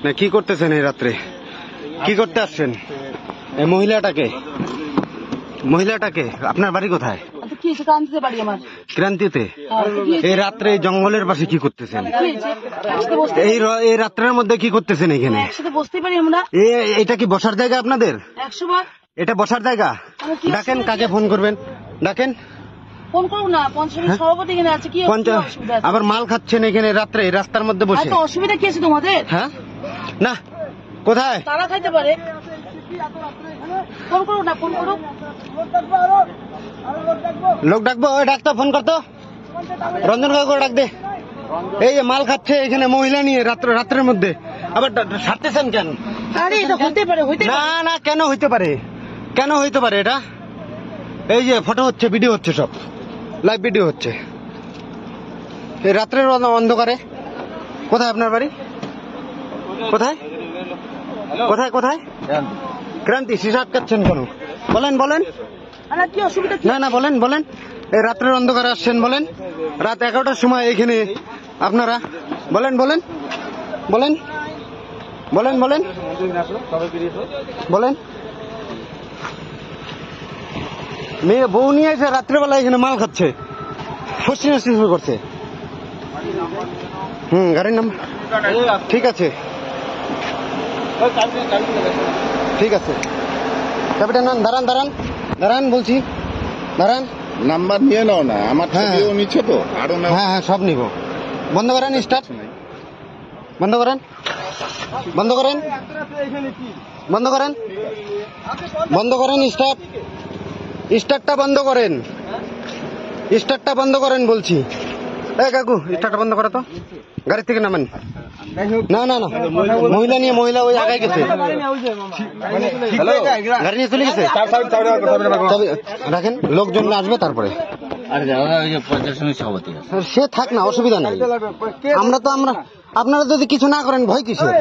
না কি করতেছেন এই রাত্রে? কি করতে আসছেন? এই মহিলাটাকে আপনার বাড়ি কোথায়? ক্রান্তিতে। এই রাত্রে জঙ্গলের পাশে কি করতেছেন? এই রাত্রের মধ্যে কি করতেছেন এখানে? এটা কি বসার জায়গা আপনাদের? এটা বসার জায়গা? ডাকেন, কাকে ফোন করবেন ডাকেন। আবার মাল খাচ্ছেন এখানে রাত্রে রাস্তার মধ্যে বসে? অসুবিধা কি আছে তোমাদের? হ্যাঁ না, কোথায় তারা খাইতে পারে? ফোন করো না, ফোন করো। লোক ডাকবো, ওই ডাক্তার ফোন করতো, রঞ্জন কাকু ডাক দে। এই যে মাল খাচ্ছে এখানে মহিলা নিয়ে রাত্রের মধ্যে, আবার ছাড়তেছেন কেন? আরে এটা হইতে পারে, না না, কেন হইতে পারে? কেন হইতে পারে এটা? এই যে ফটো হচ্ছে, ভিডিও হচ্ছে, সব লাইভ ভিডিও হচ্ছে এই রাত্রের অন্ধকারে। কোথায় আপনার বাড়ি? কোথায় কোথায় কোথায়? ক্রান্তি। সিসা আটকাচ্ছেন কেন? বলেন বলেন। কি অসুবিধা? না না, বলেন বলেন। এই রাত্রের অন্ধকারে আসছেন বলেন, রাত 11টার সময় এখানে আপনারা। বলেন বলেন বলেন বলেন বলেন বলেন। মেয়ে বউ নিয়ে এসে রাত্রেবেলা এখানে মাল খাচ্ছে, পশ্চিম করছে। গাড়ির নাম ঠিক আছে, ঠিক আছে। চাবিটা নেন। দাঁড়ান দাঁড়ান দাঁড়ান বলছি, দাঁড়ান। নাম্বার নিয়ে নাও না, আমার ছবিও নিচ্ছ তো আরো। হ্যাঁ হ্যাঁ, সব নিব। বন্ধ করেন, স্টার্ট বন্ধ করেন, বন্ধ করেন, বন্ধ করেন, বন্ধ করেন। স্টার্টটা বন্ধ করেন, স্টার্টটা বন্ধ করেন বলছি। এই কাকু, স্টার্টটা বন্ধ করো তো, গাড়ি থেকে নামেন। না না না, মহিলা ওই আগায় গেছে, গাড়ি নিয়ে চলে গেছে। রাখেন, লোকজন আসবে তারপরে। সে থাক না, অসুবিধা নেই। আপনারা যদি কিছু না করেন ভয় কিসের?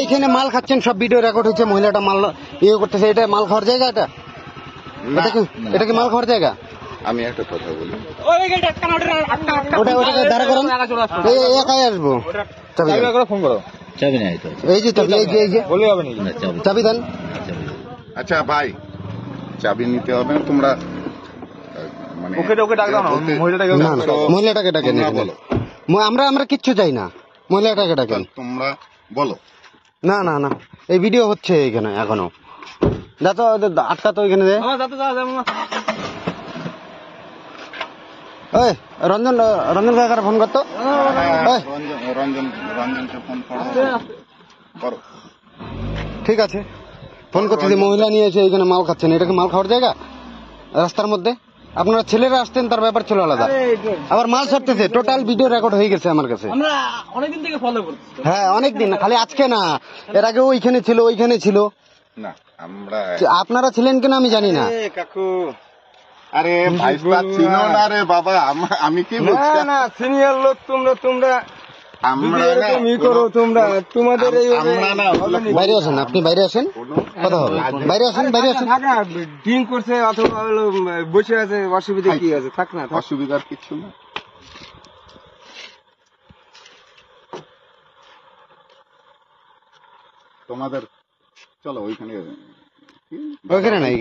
এইখানে মাল খাচ্ছেন, সব ভিডিও রেকর্ড হচ্ছে। মহিলাটা মাল ইয়ে করতেছে, এটা মাল খাওয়ার জায়গা? এটা কি মাল খাওয়ার জায়গা? আমি একটা কথা বলি, ওটাকে দাঁড়া করেন, একাই আসবো। ফোন করো। চাবি নাই তো, এই যে চাবি, এই যে চাবি দেন। আচ্ছা ভাই, চাবি নিতে হবে না তোমরা, মানে মহিলাটাকে ডাকেন। আমরা কিচ্ছু চাই না, মহিলাটাকে ডাকেন। তোমরা বলো। না না না, এই ভিডিও হচ্ছে এখানে এখনো। যাতো আটকা তো এখানে। ওই রঞ্জন কাকার ফোন করতো। রঞ্জনকে ফোন করো। ঠিক আছে, ফোন করতেছি। মহিলা নিয়ে এসে এখানে মাল খাচ্ছেন, এটা কি মাল খাওয়ার জায়গা রাস্তার মধ্যে? আপনারা ছেলেরা আসতেন, তার ব্যাপার ছিল আলাদা। আবার মাল ছাড়তেছে, টোটাল ভিডিও রেকর্ড হয়ে গেছে আমার কাছে। অনেকদিন থেকে ফলো করছি। হ্যাঁ অনেকদিন, খালি আজকে না, এর আগে ওইখানে ছিল না। আমরা আপনারা ছিলেন কিনা আমি জানি না। কাকু, আরে ভাইস্তা চিনো না রে বাবা, আমি কি বলছি? না সিনিয়র লোক তোমরা তোমাদের বাইরে আসেন, আপনি বাইরে আসেন, কথা হবে। বাইরে আসেন, ড্রিঙ্ক করছে অথবা বসে আছে, অসুবিধা কি আছে? থাক না, অসুবিধার কিছু না। তোমাদের চলো ওইখানে নাই।